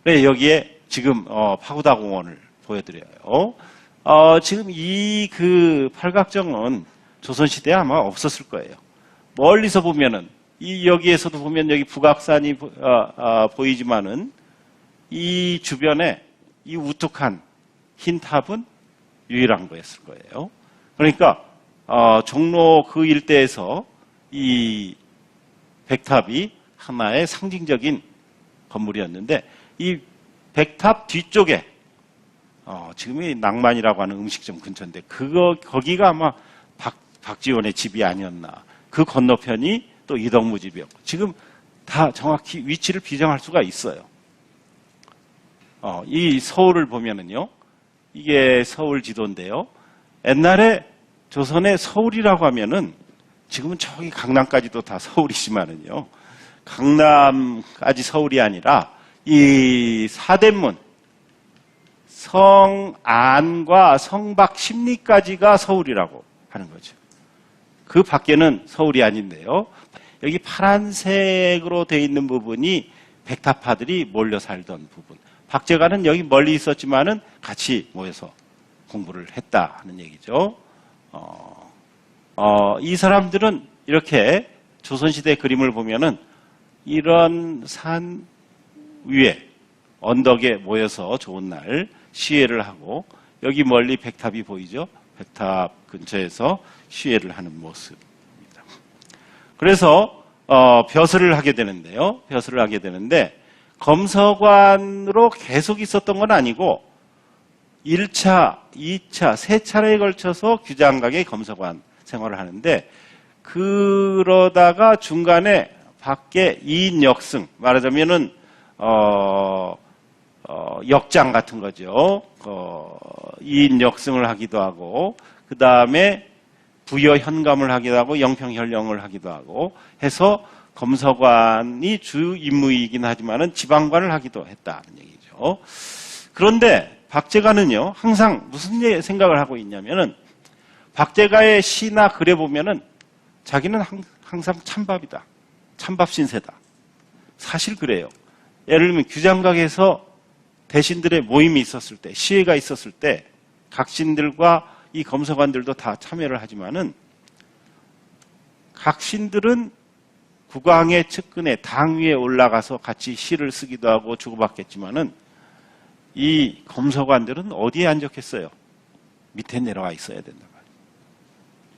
그래 여기에 지금 파고다 공원을 보여드려요. 지금 이 그 팔각정은 조선시대에 아마 없었을 거예요. 멀리서 보면은 이 여기에서도 보면 여기 북악산이 보이지만은 이 주변에 이 우뚝한 흰 탑은 유일한 거였을 거예요. 그러니까 종로 그 일대에서 이 백탑이 하나의 상징적인 건물이었는데 이 백탑 뒤쪽에 지금이 낭만이라고 하는 음식점 근처인데 거기가 아마 박지원의 집이 아니었나. 그 건너편이 또 이덕무 집이었고 지금 다 정확히 위치를 비정할 수가 있어요. 이 서울을 보면은요. 이게 서울 지도인데요. 옛날에 조선의 서울이라고 하면은 지금은 저기 강남까지도 다 서울이지만은요. 강남까지 서울이 아니라 이 사대문 성안과 성박 십리까지가 서울이라고 하는 거죠. 그 밖에는 서울이 아닌데요. 여기 파란색으로 되어 있는 부분이 백탑파들이 몰려 살던 부분. 박제가는 여기 멀리 있었지만은 같이 모여서 공부를 했다 하는 얘기죠. 이 사람들은 이렇게 조선시대 그림을 보면은 이런 산 위에 언덕에 모여서 좋은 날 시회를 하고 여기 멀리 백탑이 보이죠? 백탑 근처에서 시회를 하는 모습입니다. 그래서 벼슬을 하게 되는데요. 벼슬을 하게 되는데 검서관으로 계속 있었던 건 아니고 1차, 2차, 3차례에 걸쳐서 규장각의 검서관 생활을 하는데 그러다가 중간에 밖에 이인역승, 말하자면은 역장 같은 거죠. 이인역승을 하기도 하고 그 다음에 부여 현감을 하기도 하고 영평현령을 하기도 하고 해서 검서관이 주 임무이긴 하지만은 지방관을 하기도 했다는 얘기죠. 그런데 박제가는요 항상 무슨 생각을 하고 있냐면은 박제가의 시나 글에 보면은 자기는 항상 찬밥이다. 찬밥 신세다. 사실 그래요. 예를 들면 규장각에서 대신들의 모임이 있었을 때, 시회가 있었을 때 각신들과 이 검서관들도 다 참여를 하지만은 각신들은 국왕의 측근에 당 위에 올라가서 같이 시를 쓰기도 하고 주고받겠지만은 이 검서관들은 어디에 앉았겠어요? 밑에 내려와 있어야 된단 말이에요.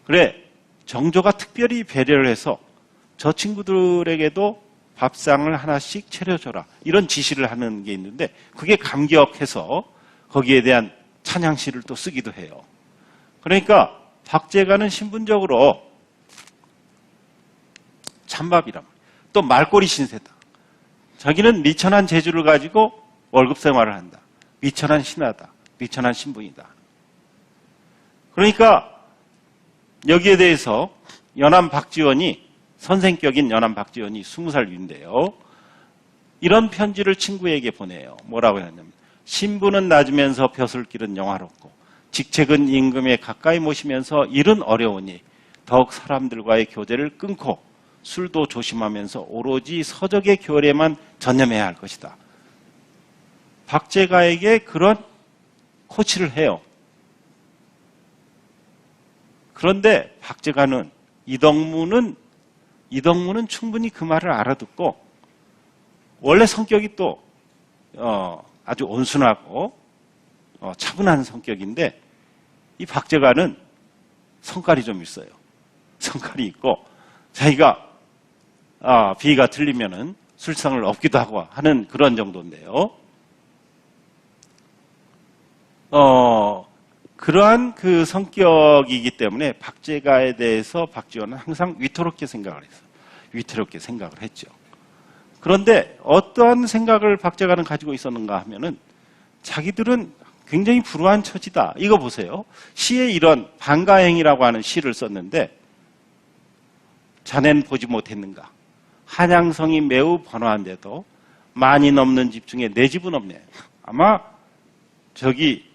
그래 정조가 특별히 배려를 해서 저 친구들에게도 밥상을 하나씩 차려줘라 이런 지시를 하는 게 있는데 그게 감격해서 거기에 대한 찬양시를 또 쓰기도 해요. 그러니까 박제가는 신분적으로 찬밥이란 말이에요. 또 말꼬리 신세다. 자기는 미천한 재주를 가지고 월급 생활을 한다. 미천한 신하다. 미천한 신분이다. 그러니까 여기에 대해서 연암 박지원이 선생격인 연암 박지원이 20살 위인데요. 이런 편지를 친구에게 보내요. 뭐라고 했냐면 신분은 낮으면서 벼슬길은 영화롭고 직책은 임금에 가까이 모시면서 일은 어려우니 더욱 사람들과의 교제를 끊고 술도 조심하면서 오로지 서적의 교례만 전념해야 할 것이다. 박제가에게 그런 코치를 해요. 그런데 박제가는 이덕무는 충분히 그 말을 알아듣고 원래 성격이 또 아주 온순하고 차분한 성격인데 이 박제가는 성깔이 좀 있어요. 성깔이 있고 자기가 비위가 틀리면은 술상을 업기도 하고 하는 그런 정도인데요. 그러한 그 성격이기 때문에 박제가에 대해서 박지원은 항상 위태롭게 생각을 했어요. 위태롭게 생각을 했죠. 그런데 어떠한 생각을 박제가는 가지고 있었는가 하면은 자기들은 굉장히 불우한 처지다. 이거 보세요. 시에 이런 반가행이라고 하는 시를 썼는데 자넨 보지 못했는가. 한양성이 매우 번화한데도 많이 넘는 집 중에 내 집은 없네. 아마 저기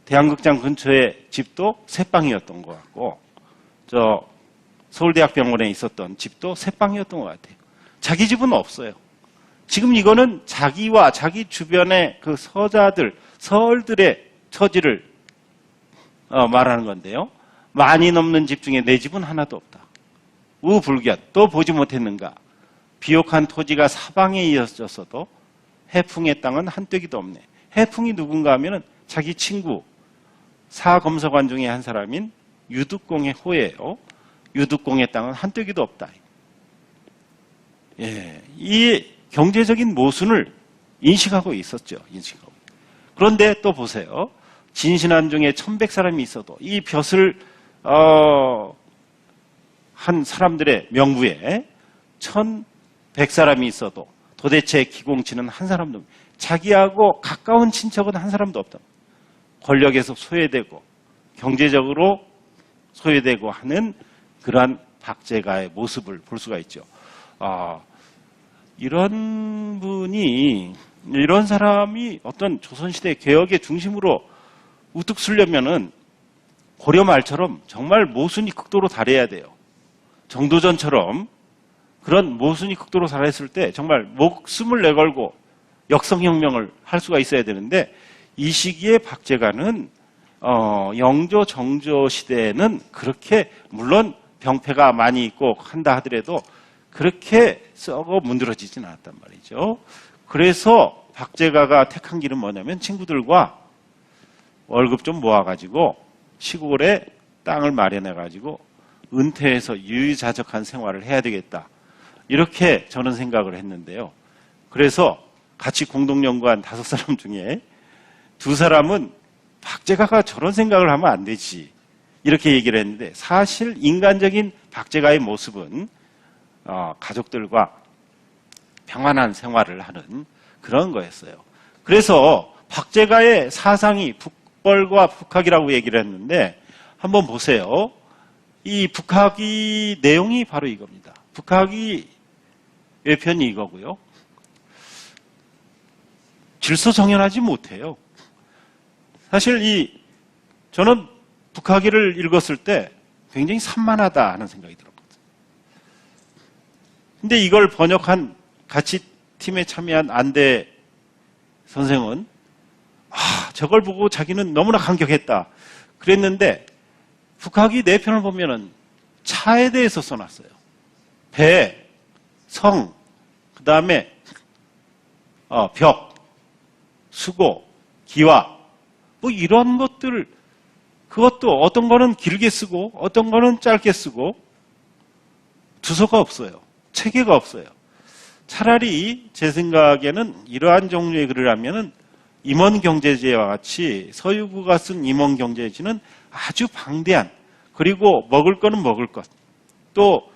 대한극장 근처에 집도 세 방이었던 것 같고 저 서울대학병원에 있었던 집도 세 방이었던 것 같아요. 자기 집은 없어요. 지금 이거는 자기와 자기 주변의 그 서자들, 서얼들의 처지를 말하는 건데요. 많이 넘는 집 중에 내 집은 하나도 없다. 우불견, 또 보지 못했는가. 비옥한 토지가 사방에 이어졌어도 해풍의 땅은 한뙑이도 없네. 해풍이 누군가 하면은 자기 친구, 사검서관 중에 한 사람인 유득공의 호예요. 유득공의 땅은 한뙑이도 없다. 예, 이 경제적인 모순을 인식하고 있었죠. 인식하고. 그런데 또 보세요. 진신한 중에 1100사람이 있어도 이 벼슬 한 사람들의 명부에 1100사람이 있어도 도대체 기공치는 한 사람도 없다. 자기하고 가까운 친척은 한 사람도 없다. 권력에서 소외되고 경제적으로 소외되고 하는 그러한 박제가의 모습을 볼 수가 있죠. 이런 분이, 이런 사람이 어떤 조선시대 개혁의 중심으로 우뚝 서려면은 고려 말처럼 정말 모순이 극도로 달해야 돼요. 정도전처럼 그런 모순이 극도로 달했을 때 정말 목숨을 내걸고 역성혁명을 할 수가 있어야 되는데, 이 시기에 박제가는 영조, 정조 시대에는 그렇게, 물론 병폐가 많이 있고 한다 하더라도 그렇게 썩어 문드러지진 않았단 말이죠. 그래서 박제가가 택한 길은 뭐냐면 친구들과 월급 좀 모아가지고 시골에 땅을 마련해가지고 은퇴해서 유유자적한 생활을 해야 되겠다. 이렇게 저는 생각을 했는데요. 그래서 같이 공동 연구한 5사람 중에 2사람은 박제가가 저런 생각을 하면 안 되지, 이렇게 얘기를 했는데, 사실 인간적인 박제가의 모습은 가족들과 평안한 생활을 하는 그런 거였어요. 그래서 박제가의 사상이 북벌과 북학이라고 얘기를 했는데, 한번 보세요. 이 북학이 내용이 바로 이겁니다. 북학이 외편이 이거고요. 질서정연하지 못해요. 사실 저는 북학이를 읽었을 때 굉장히 산만하다 하는 생각이 들었거든요. 근데 이걸 번역한 같이 팀에 참여한 안대 선생은 저걸 보고 자기는 너무나 감격했다 그랬는데, 북학이 4편을 보면은 차에 대해서 써놨어요. 배, 성, 그 다음에 벽, 수고, 기와, 뭐 이런 것들, 그것도 어떤 거는 길게 쓰고 어떤 거는 짧게 쓰고, 주소가 없어요. 체계가 없어요. 차라리 제 생각에는 이러한 종류의 글을 하면은 임원경제지와 같이 서유구가 쓴 임원경제지는 아주 방대한, 그리고 먹을 거는 먹을 것, 또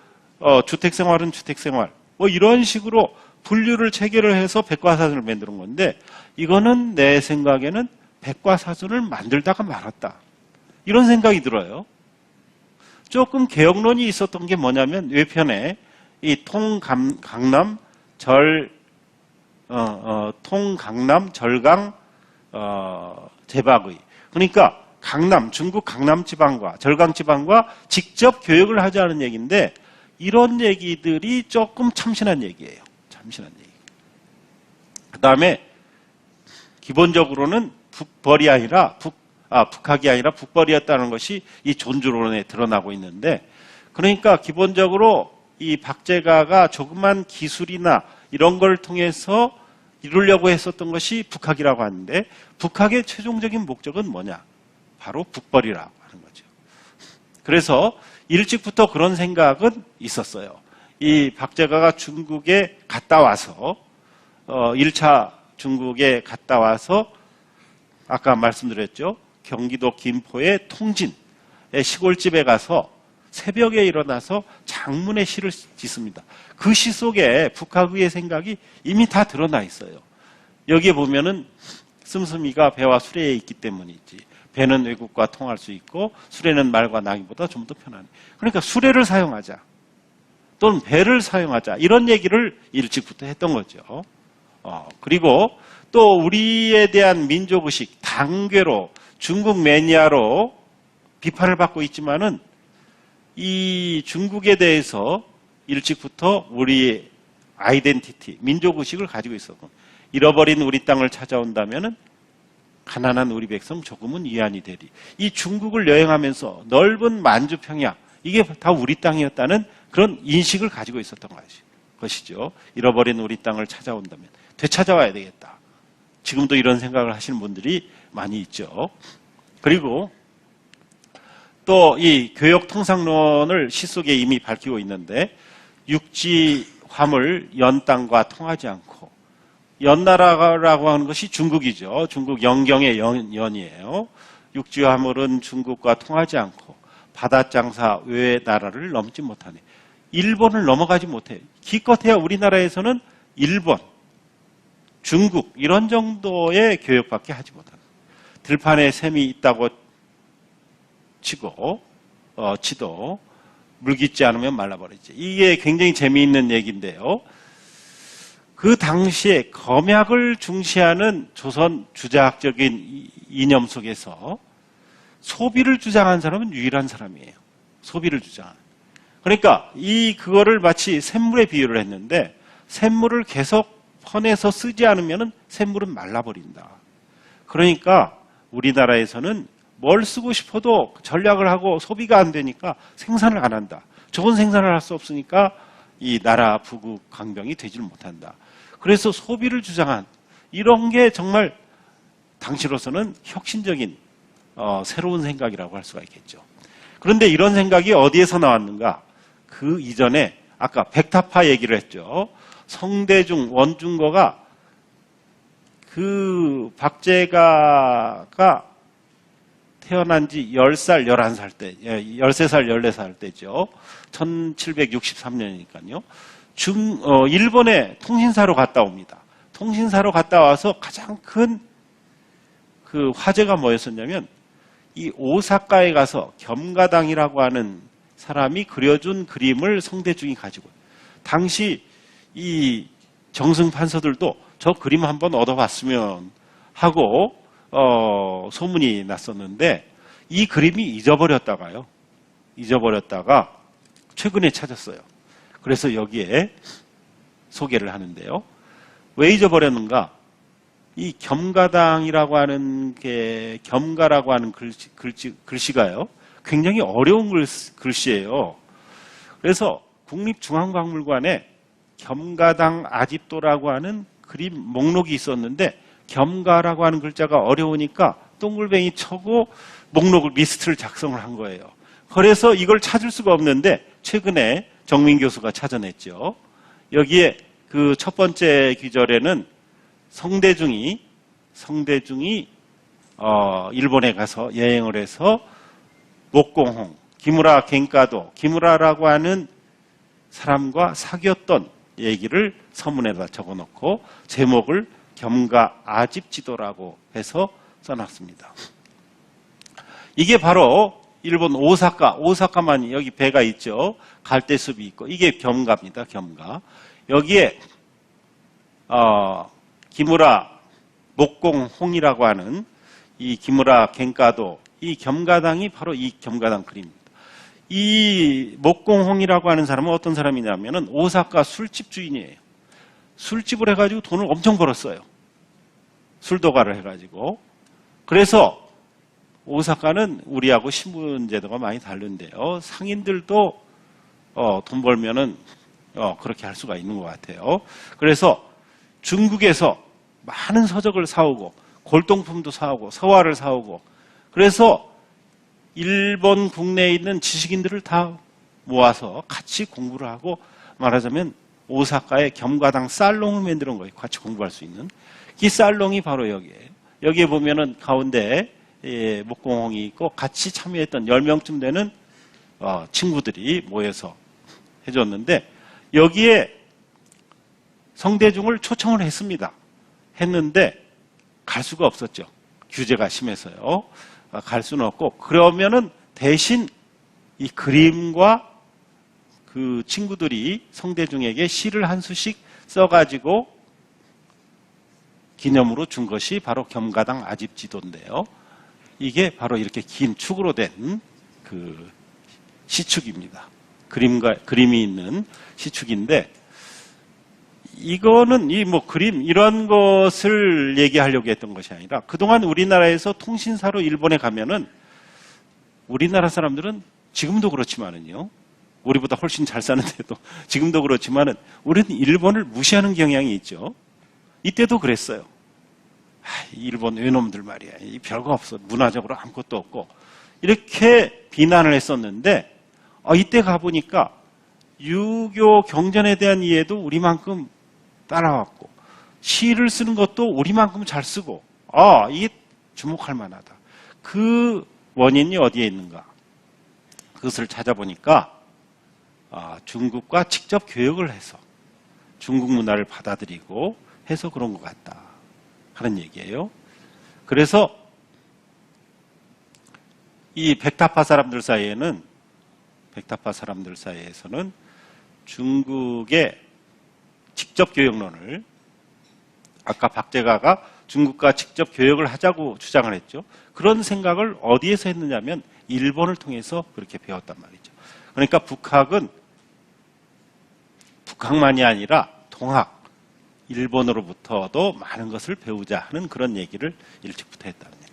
주택생활은 주택생활, 뭐 이런 식으로 분류를 체계를 해서 백과사전을 만드는 건데, 이거는 내 생각에는 백과사전을 만들다가 말았다, 이런 생각이 들어요. 조금 개혁론이 있었던 게 뭐냐면, 외편에 이 통강남 절강 제박의, 그러니까 강남, 중국 강남 지방과 절강 지방과 직접 교역을 하자는 얘기인데, 이런 얘기들이 조금 참신한 얘기예요. 참신한 얘기. 그 다음에 기본적으로는 북벌이 아니라 북학이 아니라 북벌이었다는 것이 이 존주론에 드러나고 있는데, 그러니까 기본적으로 이 박제가가 조그만 기술이나 이런 걸 통해서 이루려고 했었던 것이 북학이라고 하는데, 북학의 최종적인 목적은 뭐냐? 바로 북벌이라고 하는 거죠. 그래서 일찍부터 그런 생각은 있었어요. 이 박제가가 중국에 갔다 와서 1차 중국에 갔다 와서 아까 말씀드렸죠. 경기도 김포의 통진의 시골집에 가서 새벽에 일어나서 장문의 시를 짓습니다. 그 시 속에 북학의 생각이 이미 다 드러나 있어요. 여기에 보면은 씀씀이가 배와 수레에 있기 때문이지, 배는 외국과 통할 수 있고 수레는 말과 나귀보다 좀 더 편하네. 그러니까 수레를 사용하자, 또는 배를 사용하자, 이런 얘기를 일찍부터 했던 거죠. 그리고 또 우리에 대한 민족의식, 당괴로, 중국 매니아로 비판을 받고 있지만은, 이 중국에 대해서 일찍부터 우리 아이덴티티, 민족의식을 가지고 있었고, 잃어버린 우리 땅을 찾아온다면은 가난한 우리 백성 조금은 위안이 되리. 이 중국을 여행하면서 넓은 만주평야, 이게 다 우리 땅이었다는 그런 인식을 가지고 있었던 것이죠. 잃어버린 우리 땅을 찾아온다면 되찾아와야 되겠다. 지금도 이런 생각을 하시는 분들이 많이 있죠. 그리고 또 이 교역통상론을 시 속에 이미 밝히고 있는데, 육지 화물 연 땅과 통하지 않고, 연나라라고 하는 것이 중국이죠. 중국 영경의 연이에요. 육지 화물은 중국과 통하지 않고 바다장사 외의 나라를 넘지 못하네. 일본을 넘어가지 못해요. 기껏해야 우리나라에서는 일본, 중국 이런 정도의 교역밖에 하지 못합니다. 들판에 샘이 있다고 치도 물깃지 않으면 말라버리지. 이게 굉장히 재미있는 얘기인데요. 그 당시에 검약을 중시하는 조선 주자학적인 이념 속에서 소비를 주장한 사람은 유일한 사람이에요. 소비를 주장하는. 그러니까 그거를 마치 샘물에 비유를 했는데, 샘물을 계속 퍼내서 쓰지 않으면 샘물은 말라버린다. 그러니까 우리나라에서는 뭘 쓰고 싶어도 전략을 하고 소비가 안 되니까 생산을 안 한다. 좋은 생산을 할 수 없으니까 이 나라 부국 강병이 되지를 못한다. 그래서 소비를 주장한 이런 게 정말 당시로서는 혁신적인 새로운 생각이라고 할 수가 있겠죠. 그런데 이런 생각이 어디에서 나왔는가? 그 이전에 아까 백타파 얘기를 했죠. 성대중, 원중거가 그 박제가가 태어난 지 10살, 11살 때, 13살, 14살 때죠. 1763년이니까요. 일본에 통신사로 갔다 옵니다. 통신사로 갔다 와서 가장 큰 그 화제가 뭐였었냐면, 이 오사카에 가서 겸가당이라고 하는 사람이 그려준 그림을 성대중이 가지고, 당시 이 정승 판서들도 저 그림 한번 얻어봤으면 하고 소문이 났었는데, 이 그림이 잊어버렸다가 최근에 찾았어요. 그래서 여기에 소개를 하는데요. 왜 잊어버렸는가? 이 겸가당이라고 하는 게, 겸가라고 하는 글씨가요, 굉장히 어려운 글씨예요. 그래서 국립중앙박물관에 겸가당 아집도라고 하는 그림 목록이 있었는데, 겸가라고 하는 글자가 어려우니까 동글뱅이 쳐고 리스트를 작성을 한 거예요. 그래서 이걸 찾을 수가 없는데 최근에 정민 교수가 찾아냈죠. 여기에 그 첫 번째 기절에는 성대중이 일본에 가서 여행을 해서 목공홍, 기무라 겐카도, 기무라라고 하는 사람과 사귀었던 얘기를 서문에다 적어놓고 제목을 겸가 아집지도라고 해서 써놨습니다. 이게 바로 일본 오사카만 여기 배가 있죠. 갈대숲이 있고, 이게 겸가입니다. 겸가. 여기에 기무라 목공홍이라고 하는 이 기무라 겐카도, 이 겸가당이 바로 이 겸가당 그림입니다. 이 목공홍이라고 하는 사람은 어떤 사람이냐면은 오사카 술집 주인이에요. 술집을 해가지고 돈을 엄청 벌었어요. 술도가를 해가지고. 그래서 오사카는 우리하고 신분제도가 많이 다른데요. 상인들도 돈 벌면은 그렇게 할 수가 있는 것 같아요. 그래서 중국에서 많은 서적을 사오고 골동품도 사오고 서화를 사오고, 그래서 일본 국내에 있는 지식인들을 다 모아서 같이 공부를 하고, 말하자면 오사카의 겸가당 살롱을 만드는 거예요. 같이 공부할 수 있는. 이 살롱이 바로 여기에요. 여기에 보면은 가운데 목공홍이 있고, 같이 참여했던 10명쯤 되는 친구들이 모여서 해줬는데, 여기에 성대중을 초청을 했는데 갈 수가 없었죠. 규제가 심해서요. 갈 수는 없고, 그러면은 대신 이 그림과 그 친구들이 성대중에게 시를 한 수씩 써가지고 기념으로 준 것이 바로 겸가당 아집지도인데요. 이게 바로 이렇게 긴 축으로 된 그 시축입니다. 그림이 있는 시축인데, 이거는 이 뭐 그림 이런 것을 얘기하려고 했던 것이 아니라 그동안 우리나라에서 통신사로 일본에 가면은 우리나라 사람들은 지금도 그렇지만은요. 우리보다 훨씬 잘 사는데도 지금도 그렇지만은 우리는 일본을 무시하는 경향이 있죠. 이때도 그랬어요. 일본 외놈들 말이야. 별거 없어. 문화적으로 아무것도 없고. 이렇게 비난을 했었는데 이때 가보니까 유교 경전에 대한 이해도 우리만큼 따라왔고 시를 쓰는 것도 우리만큼 잘 쓰고 이게 주목할 만하다. 그 원인이 어디에 있는가? 그것을 찾아보니까 중국과 직접 교역을 해서 중국 문화를 받아들이고 해서 그런 것 같다 하는 얘기예요. 그래서 이 백타파 사람들 사이에서는 중국의 직접 교역론을 아까 박제가가 중국과 직접 교역을 하자고 주장을 했죠. 그런 생각을 어디에서 했느냐면 일본을 통해서 그렇게 배웠단 말이죠. 그러니까 북학만이 아니라 동학, 일본으로부터도 많은 것을 배우자 하는 그런 얘기를 일찍부터 했다는 얘기.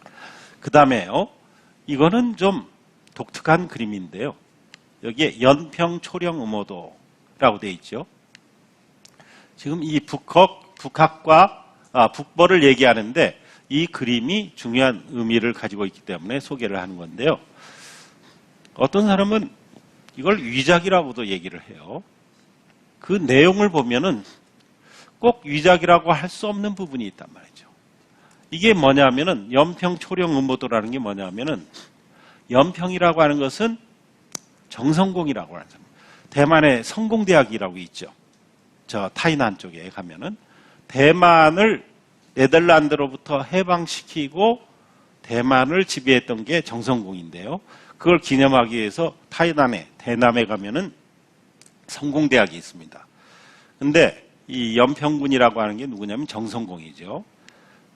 그 다음에요. 이거는 좀 독특한 그림인데요. 여기에 연평 초령 음오도라고 되어 있죠. 지금 이 북학과 북벌을 얘기하는데 이 그림이 중요한 의미를 가지고 있기 때문에 소개를 하는 건데요. 어떤 사람은 이걸 위작이라고도 얘기를 해요. 그 내용을 보면은 꼭 위작이라고 할 수 없는 부분이 있단 말이죠. 이게 뭐냐면은 연평 초령 음오도라는 게 뭐냐면은 연평이라고 하는 것은 정성공이라고 하는 사람. 대만의 성공대학이라고 있죠. 저 타이난 쪽에 가면은 대만을 네덜란드로부터 해방시키고 대만을 지배했던 게 정성공인데요. 그걸 기념하기 위해서 대남에 가면은 성공대학이 있습니다. 근데 이 연평군이라고 하는 게 누구냐면 정성공이죠.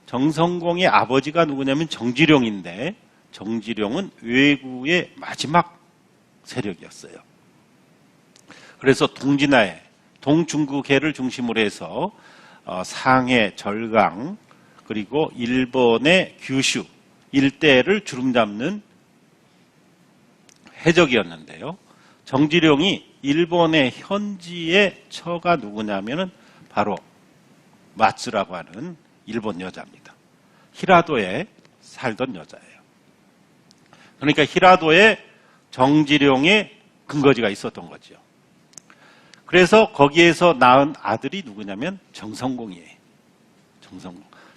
정성공의 아버지가 누구냐면 정지룡인데 정지룡은 외구의 마지막 세력이었어요. 그래서 동진하에 동중국해를 중심으로 해서 상해, 절강 그리고 일본의 규슈 일대를 주름잡는 해적이었는데요. 정지룡이 일본의 현지의 처가 누구냐면은 바로 마츠라고 하는 일본 여자입니다. 히라도에 살던 여자예요. 그러니까 히라도에 정지룡의 근거지가 있었던 거죠. 그래서 거기에서 낳은 아들이 누구냐면 정성공이에요.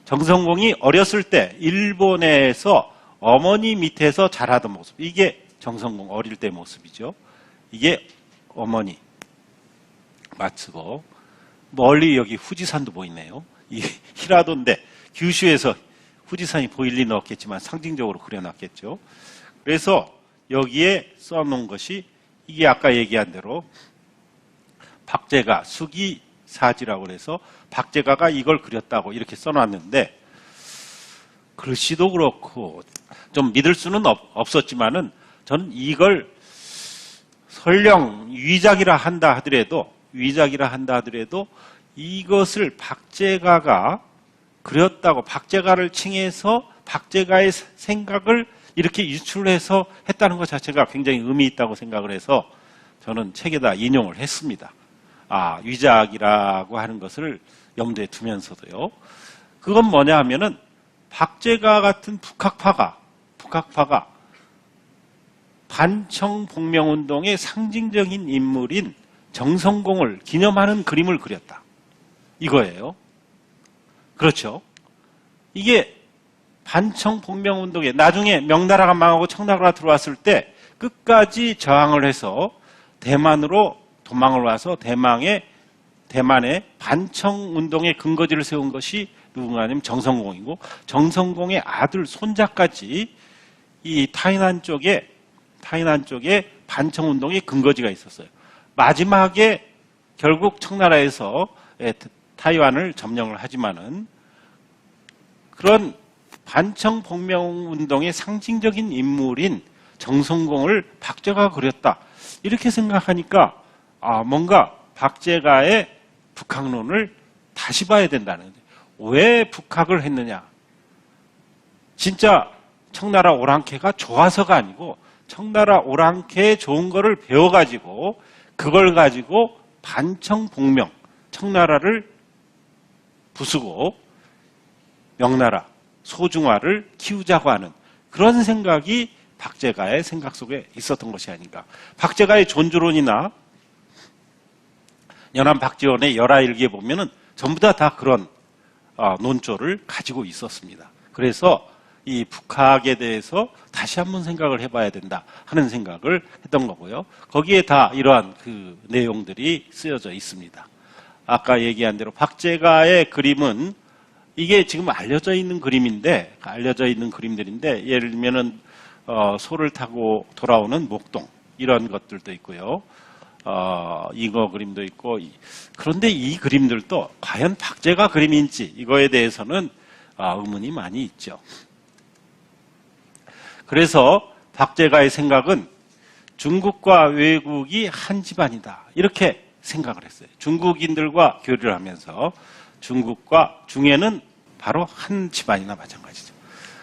정성공이 어렸을 때 일본에서 어머니 밑에서 자라던 모습. 이게 정성공 어릴 때 모습이죠. 이게 어머니 마츠고 멀리 여기 후지산도 보이네요. 이 히라도인데 규슈에서 후지산이 보일 리는 없겠지만 상징적으로 그려놨겠죠. 그래서 여기에 써놓은 것이 이게 아까 얘기한 대로 박제가 수기사지라고 해서 박제가가 이걸 그렸다고 이렇게 써놨는데 글씨도 그렇고 좀 믿을 수는 없었지만은 저는 이걸 설령 위작이라 한다 하더라도 이것을 박제가가 그렸다고 박제가를 칭해서 박제가의 생각을 이렇게 유출해서 했다는 것 자체가 굉장히 의미 있다고 생각을 해서 저는 책에다 인용을 했습니다. 위작이라고 하는 것을 염두에 두면서도요. 그건 뭐냐 하면은 박제가 같은 북학파가 반청복명운동의 상징적인 인물인 정성공을 기념하는 그림을 그렸다. 이거예요. 그렇죠. 이게 반청복명운동에 나중에 명나라가 망하고 청나라가 들어왔을 때 끝까지 저항을 해서 대만으로 도망을 와서 대만의 반청운동의 근거지를 세운 것이 누군가 하면 정성공이고 정성공의 아들 손자까지 이 타이난 쪽에 반청운동의 근거지가 있었어요. 마지막에 결국 청나라에서 타이완을 점령을 하지만은 그런 반청복명운동의 상징적인 인물인 정성공을 박제가가 그렸다. 이렇게 생각하니까 뭔가 박제가의 북학론을 다시 봐야 된다는 거예요. 왜 북학을 했느냐? 진짜 청나라 오랑캐가 좋아서가 아니고 청나라 오랑캐의 좋은 거를 배워가지고 그걸 가지고 반청복명, 청나라를 부수고 명나라, 소중화를 키우자고 하는 그런 생각이 박제가의 생각 속에 있었던 것이 아닌가. 박제가의 존주론이나 연안 박지원의 열하일기에 보면은 전부 다 그런 논조를 가지고 있었습니다. 그래서 이 북학에 대해서 다시 한번 생각을 해봐야 된다 하는 생각을 했던 거고요. 거기에 다 이러한 그 내용들이 쓰여져 있습니다. 아까 얘기한 대로 박제가의 그림은 이게 지금 알려져 있는 그림인데, 알려져 있는 그림들인데, 예를 들면은 소를 타고 돌아오는 목동 이런 것들도 있고요. 잉어 그림도 있고. 그런데 이 그림들도 과연 박제가 그림인지 이거에 대해서는 의문이 많이 있죠. 그래서 박제가의 생각은 중국과 외국이 한 집안이다 이렇게 생각을 했어요. 중국인들과 교류를 하면서 중국과 중해는 바로 한 집안이나 마찬가지죠.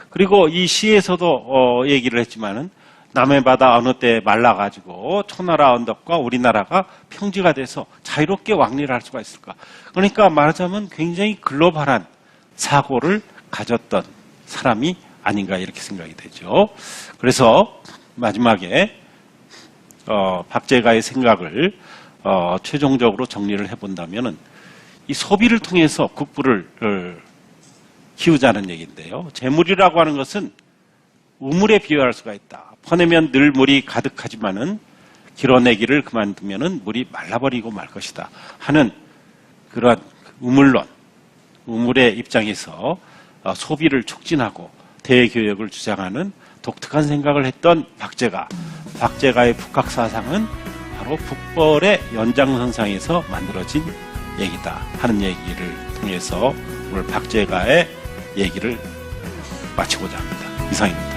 그리고 이 시에서도 얘기를 했지만은 남해 바다 어느 때 말라가지고 초나라 언덕과 우리나라가 평지가 돼서 자유롭게 왕래를 할 수가 있을까? 그러니까 말하자면 굉장히 글로벌한 사고를 가졌던 사람이 아닌가 이렇게 생각이 되죠. 그래서 마지막에 박제가의 생각을 최종적으로 정리를 해본다면은 이 소비를 통해서 국부를 키우자는 얘기인데요. 재물이라고 하는 것은 우물에 비유할 수가 있다. 퍼내면 늘 물이 가득하지만은 길어내기를 그만두면은 물이 말라버리고 말 것이다 하는 그런 우물론, 우물의 입장에서 소비를 촉진하고 대교역을 주장하는 독특한 생각을 했던 박제가의 북학 사상은 바로 북벌의 연장선상에서 만들어진 얘기다 하는 얘기를 통해서 오늘 박제가의 얘기를 마치고자 합니다. 이상입니다.